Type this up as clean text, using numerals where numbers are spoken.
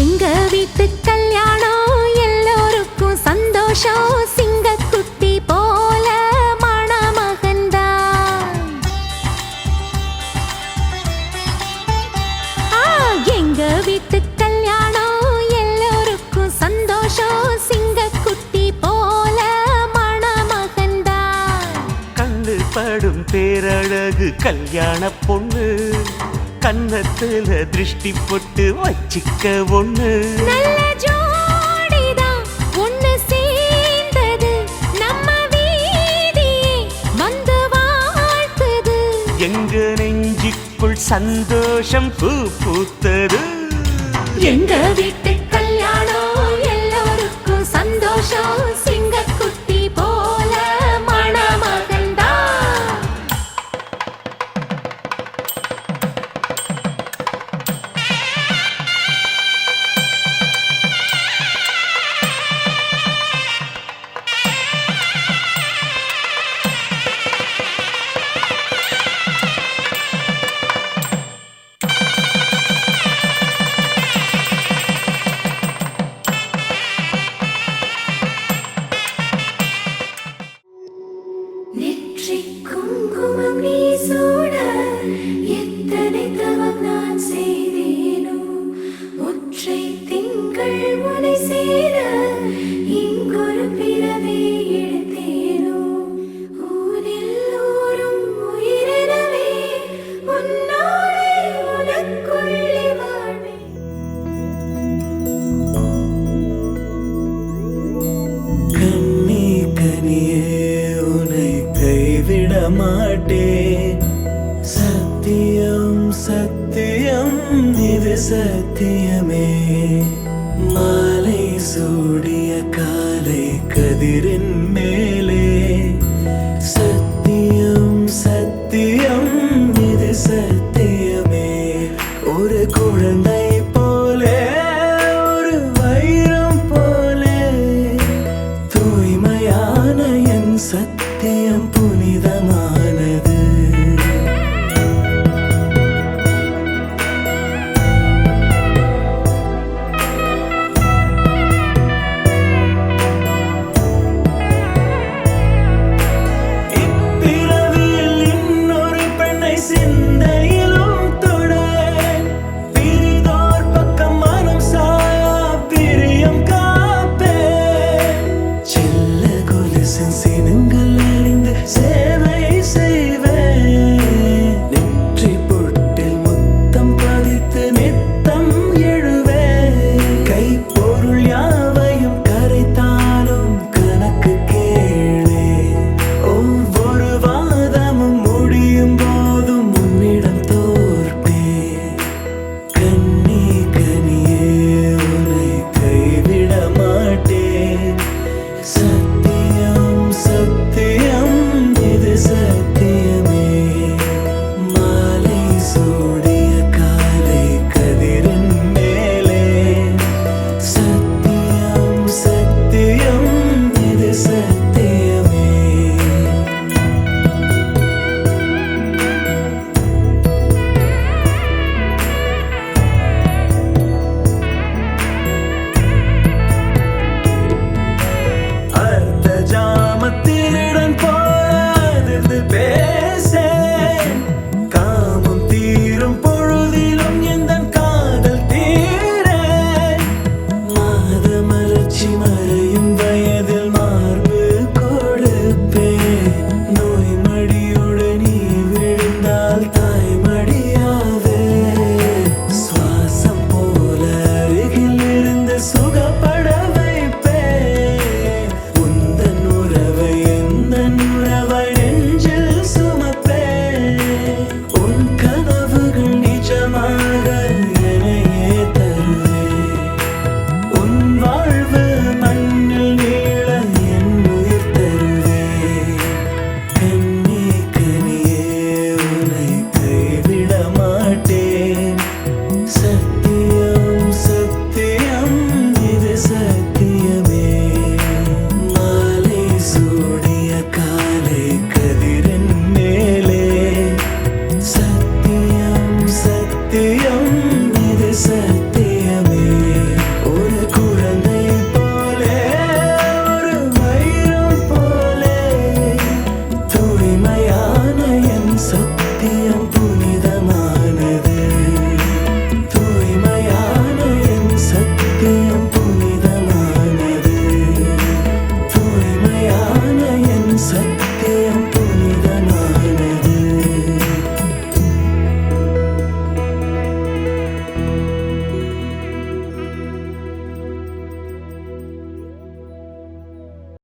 எங்க வீட்டு கல்யாணம் எல்லோருக்கும் சந்தோஷம். சிங்கக்குட்டி போல மணமகன்தான். எங்க வீட்டு கல்யாணம் எல்லோருக்கும் சந்தோஷம். சிங்கக்குட்டி போல மணமகன்தான். கண்ணு படும் பேரழகு கல்யாண பொண்ணு, கன்னத்துல திருஷ்டி போட்டு வச்சிக்க ஒண்ணு. நல்ல ஜோடிதான் ஒண்ணு சேர்ந்தது, நம்ம வீதியே வந்து வாழ்த்துது. எங்க நெஞ்சுக்குள் சந்தோஷம் பூ பூத்தது. எங்க வீட்டு கல்யாணம் எல்லோருக்கும் சந்தோஷம். சிங்கக்குட்டி போல மணமகன்தான். நெற்றிக் குங்குமம் நீ சூட எத்தனை தவம் நான் செய்தேனோ. ஒற்றை திங்கள் முனை சேர இங்கொரு பிறவி எடுத்தேனோ. ஊரில் ஊரும் உயிரினவே உன்னோடே உனக்குள்ளே வாழ்வேன். கண்ணே கனியே உனை கைவிட மாட்டேன். சத்தியம் சத்தியம் இது சத்தியமே. மாலை சூடிய காலை கதிரின்